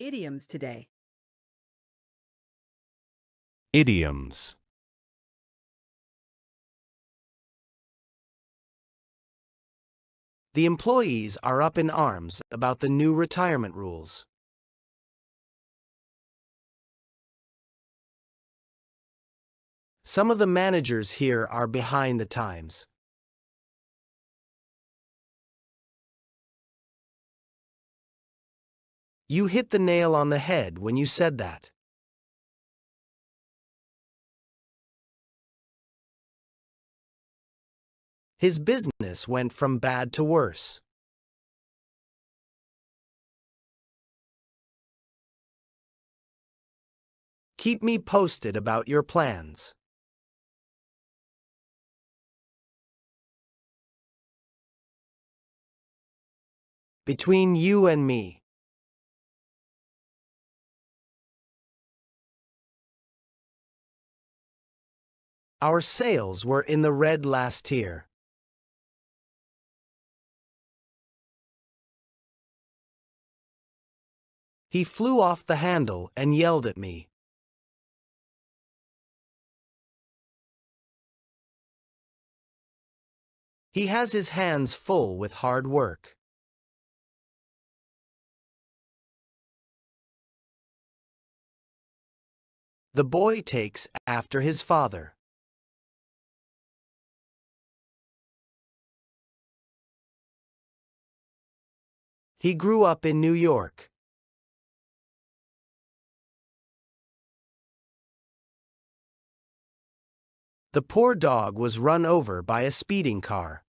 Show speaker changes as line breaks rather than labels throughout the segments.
idioms today.
Idioms.
The employees are up in arms about the new retirement rules. Some of the managers here are behind the times. You hit the nail on the head when you said that. His business went from bad to worse. Keep me posted about your plans. Between you and me. Our sales were in the red last year. He flew off the handle and yelled at me. He has his hands full with hard work. The boy takes after his father. He grew up in New York. The poor dog was run over by a speeding car.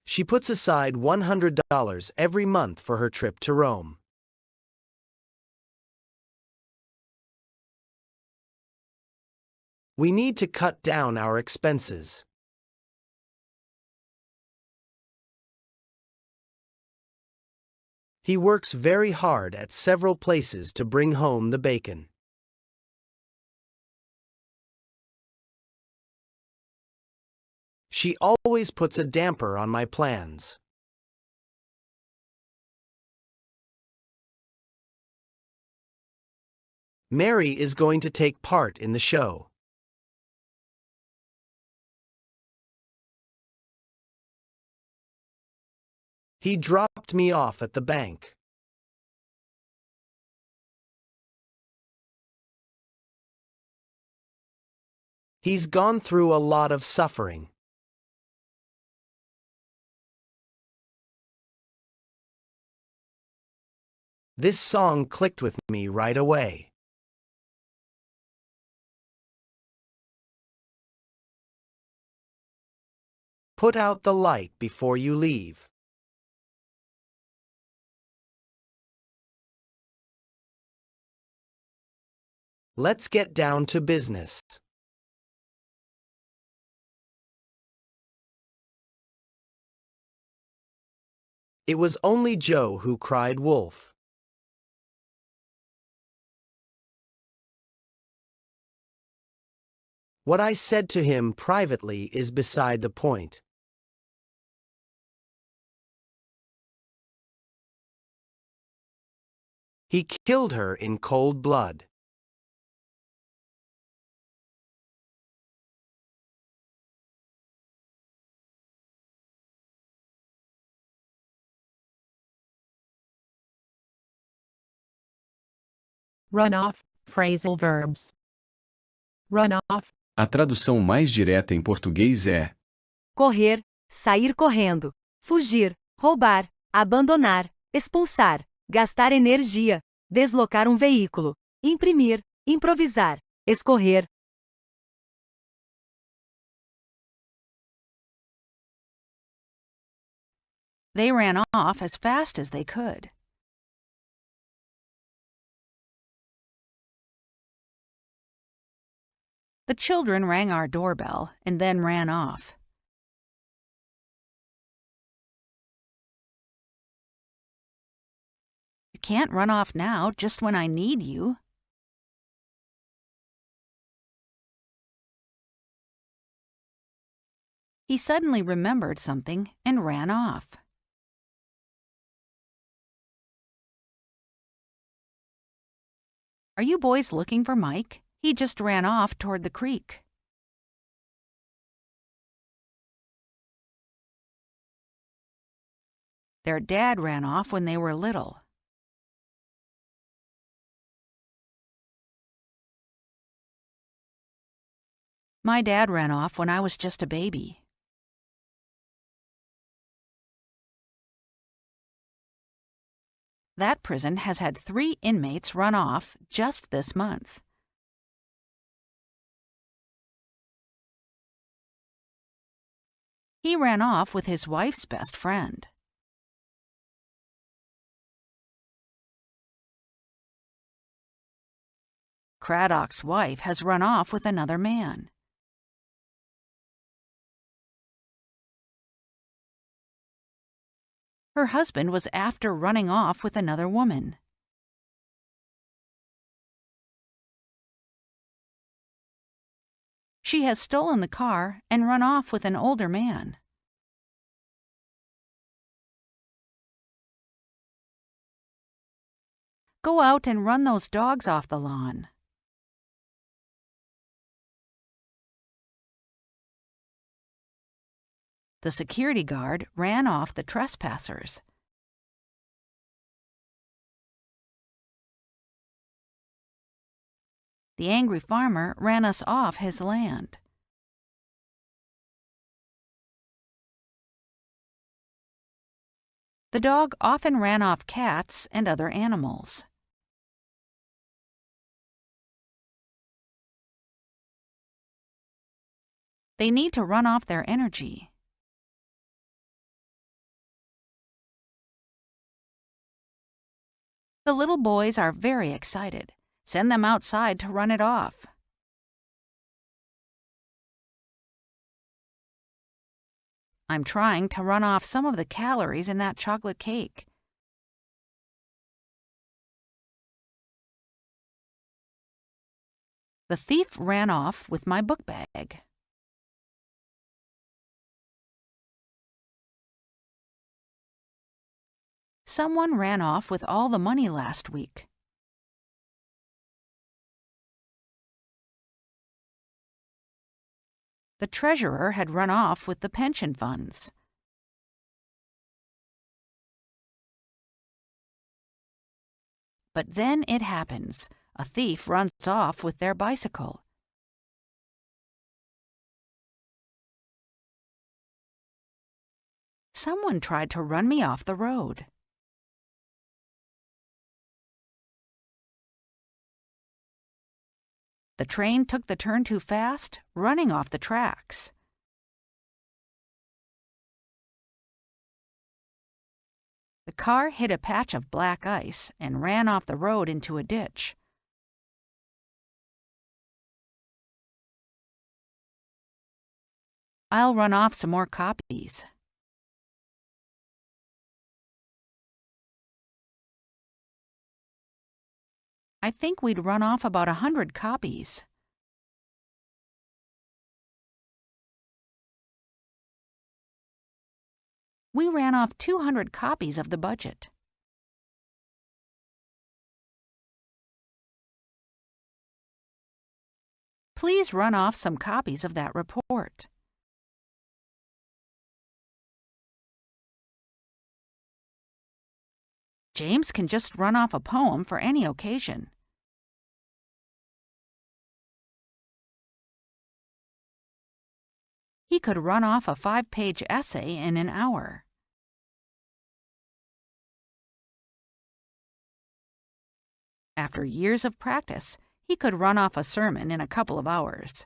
She puts aside $100 every month for her trip to Rome. We need to cut down our expenses. He works very hard at several places to bring home the bacon. She always puts a damper on my plans. Mary is going to take part in the show. He dropped me off at the bank. He's gone through a lot of suffering. This song clicked with me right away. Put out the light before you leave. Let's get down to business. It was only Joe who cried wolf. What I said to him privately is beside the point. He killed her in cold blood.
Run off, phrasal verbs. Run off.
A tradução mais direta em português é:
correr, sair correndo, fugir, roubar, abandonar, expulsar, gastar energia, deslocar um veículo, imprimir, improvisar, escorrer.
They ran off as fast as they could. The children rang our doorbell and then ran off. You can't run off now just when I need you. He suddenly remembered something and ran off. Are you boys looking for Mike? He just ran off toward the creek. Their dad ran off when they were little. My dad ran off when I was just a baby. That prison has had 3 inmates run off just this month. He ran off with his wife's best friend. Craddock's wife has run off with another man. Her husband was after running off with another woman. She has stolen the car and run off with an older man. Go out and run those dogs off the lawn. The security guard ran off the trespassers. The angry farmer ran us off his land. The dog often ran off cats and other animals. They need to run off their energy. The little boys are very excited. Send them outside to run it off. I'm trying to run off some of the calories in that chocolate cake. The thief ran off with my book bag. Someone ran off with all the money last week. The treasurer had run off with the pension funds. But then it happens. A thief runs off with their bicycle. Someone tried to run me off the road. The train took the turn too fast, running off the tracks. The car hit a patch of black ice and ran off the road into a ditch. I'll run off some more copies. I think we'd run off about 100 copies. We ran off 200 copies of the budget. Please run off some copies of that report. James can just run off a poem for any occasion. He could run off a 5-page essay in an hour. After years of practice, he could run off a sermon in a couple of hours.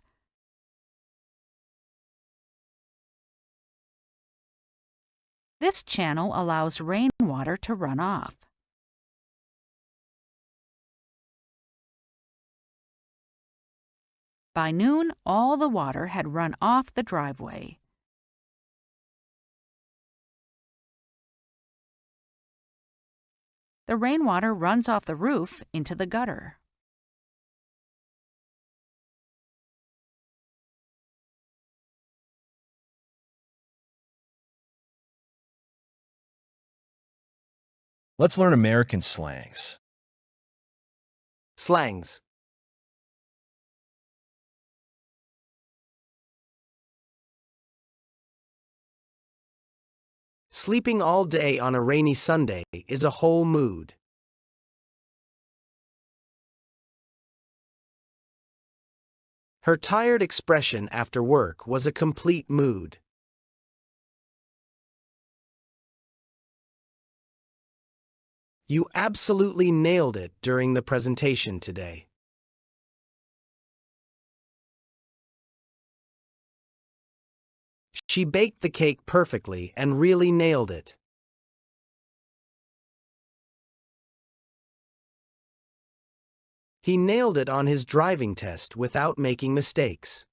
This channel allows rainwater to run off. By noon, all the water had run off the driveway. The rainwater runs off the roof into the gutter.
Let's learn American slangs.
Slangs. Sleeping all day on a rainy Sunday is a whole mood. Her tired expression after work was a complete mood. You absolutely nailed it during the presentation today. She baked the cake perfectly and really nailed it. He nailed it on his driving test without making mistakes.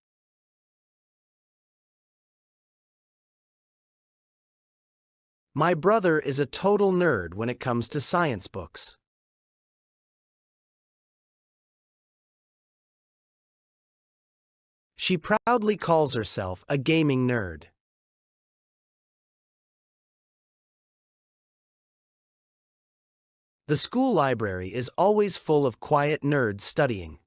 My brother is a total nerd when it comes to science books. She proudly calls herself a gaming nerd. The school library is always full of quiet nerds studying.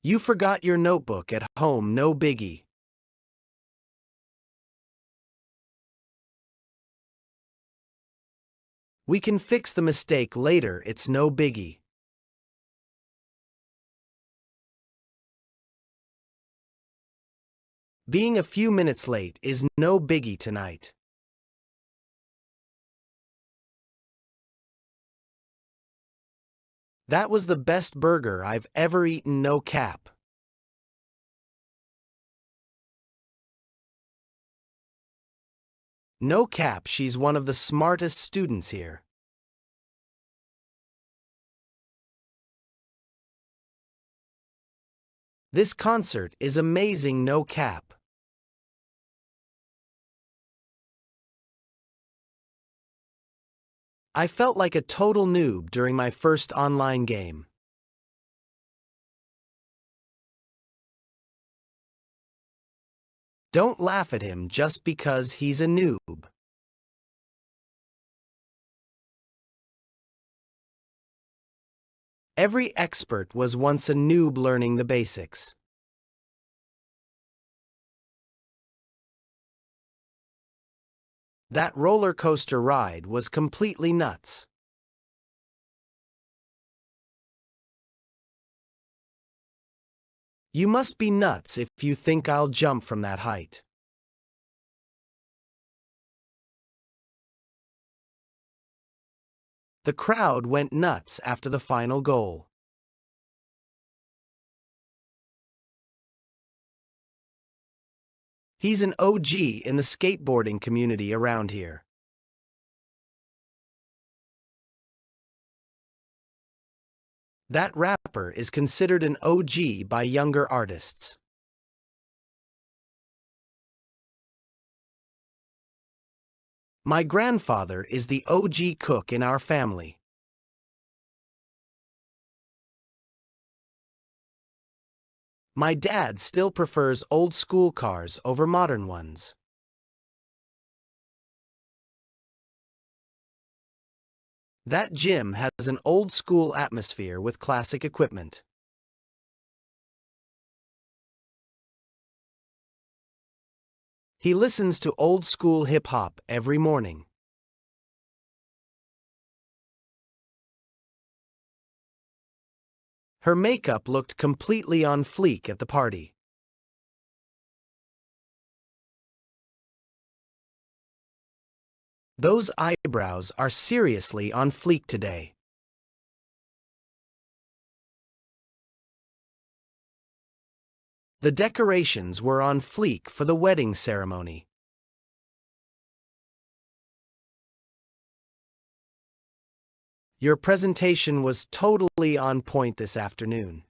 You forgot your notebook at home, no biggie. We can fix the mistake later, it's no biggie. Being a few minutes late is no biggie tonight. That was the best burger I've ever eaten, no cap. No cap, she's one of the smartest students here. This concert is amazing, no cap. I felt like a total noob during my first online game. Don't laugh at him just because he's a noob. Every expert was once a noob learning the basics. That roller coaster ride was completely nuts. You must be nuts if you think I'll jump from that height. The crowd went nuts after the final goal. He's an OG in the skateboarding community around here. That rapper is considered an OG by younger artists. My grandfather is the OG cook in our family. My dad still prefers old school cars over modern ones. That gym has an old school atmosphere with classic equipment. He listens to old school hip hop every morning. Her makeup looked completely on fleek at the party. Those eyebrows are seriously on fleek today. The decorations were on fleek for the wedding ceremony. Your presentation was totally on point this afternoon.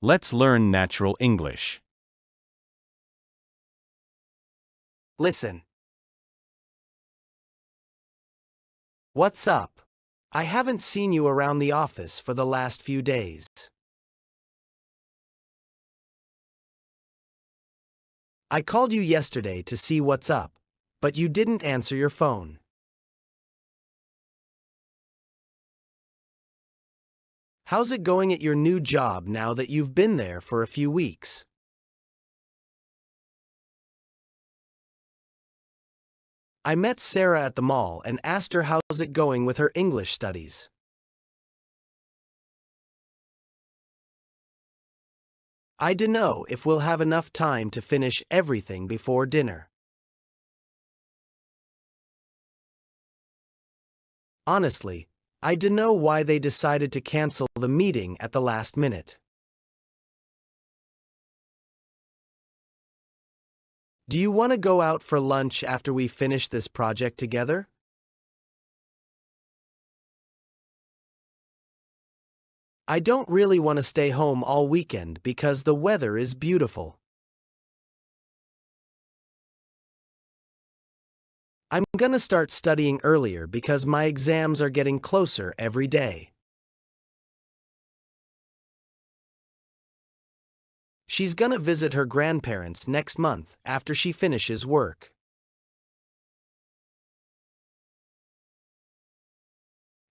Let's learn natural English.
Listen. What's up? I haven't seen you around the office for the last few days. I called you yesterday to see what's up, but you didn't answer your phone. How's it going at your new job now that you've been there for a few weeks? I met Sarah at the mall and asked her how's it going with her English studies. I dunno if we'll have enough time to finish everything before dinner. Honestly, I dunno why they decided to cancel the meeting at the last minute. Do you want to go out for lunch after we finish this project together? I don't really want to stay home all weekend because the weather is beautiful. I'm gonna start studying earlier because my exams are getting closer every day. She's gonna visit her grandparents next month after she finishes work.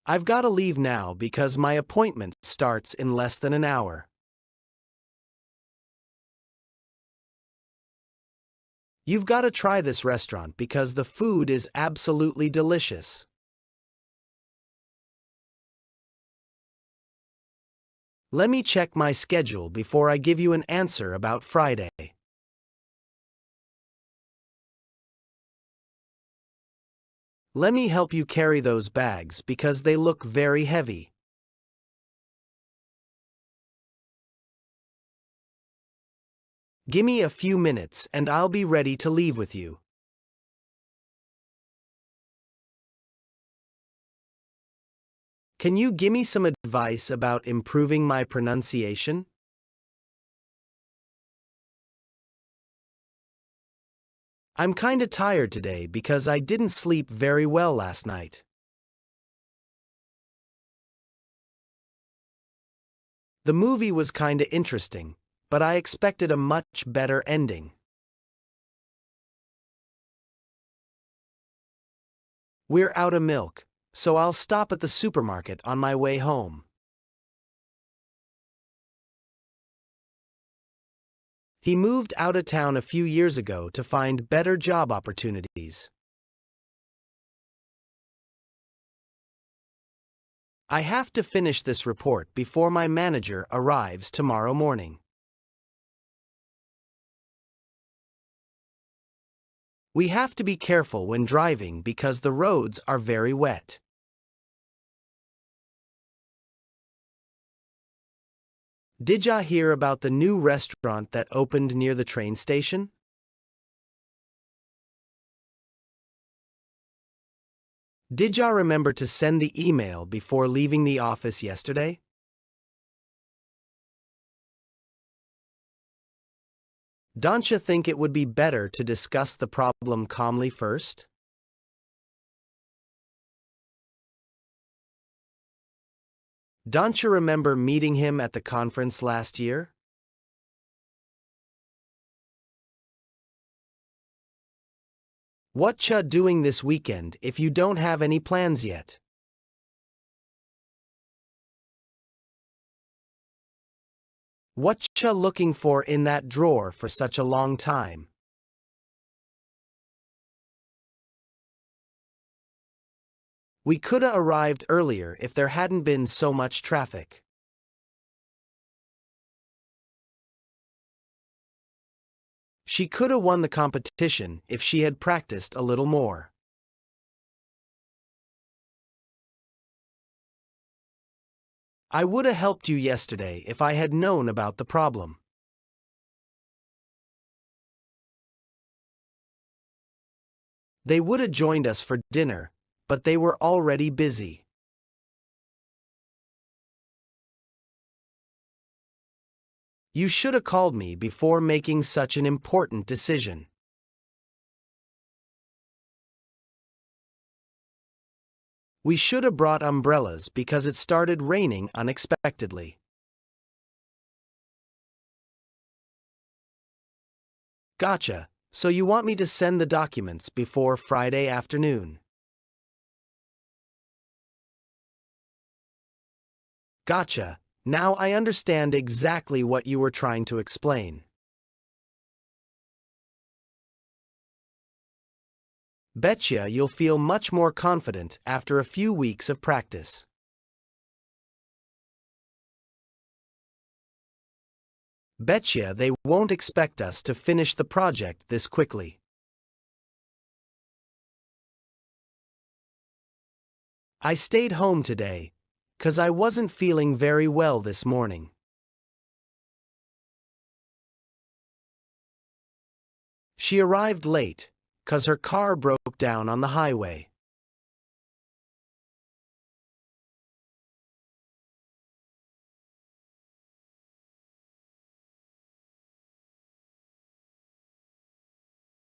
I've gotta leave now because my appointment starts in less than an hour. You've gotta try this restaurant because the food is absolutely delicious. Let me check my schedule before I give you an answer about Friday. Let me help you carry those bags because they look very heavy. Gimme a few minutes and I'll be ready to leave with you. Can you gimme some advice about improving my pronunciation? I'm kinda tired today because I didn't sleep very well last night. The movie was kinda interesting, but I expected a much better ending. We're out of milk, so I'll stop at the supermarket on my way home. He moved out of town a few years ago to find better job opportunities. I have to finish this report before my manager arrives tomorrow morning. We have to be careful when driving because the roads are very wet. Did ya hear about the new restaurant that opened near the train station? Did ya remember to send the email before leaving the office yesterday? Don't you think it would be better to discuss the problem calmly first? Don't you remember meeting him at the conference last year? What ya doing this weekend if you don't have any plans yet? What ya looking for in that drawer for such a long time? We coulda arrived earlier if there hadn't been so much traffic. She coulda won the competition if she had practiced a little more. I woulda helped you yesterday if I had known about the problem. They woulda joined us for dinner, but they were already busy. You shoulda called me before making such an important decision. We should have brought umbrellas because it started raining unexpectedly. Gotcha. So you want me to send the documents before Friday afternoon? Gotcha. Now I understand exactly what you were trying to explain. Betcha you'll feel much more confident after a few weeks of practice. Betcha they won't expect us to finish the project this quickly. I stayed home today, 'cause I wasn't feeling very well this morning. She arrived late, 'cause her car broke down on the highway.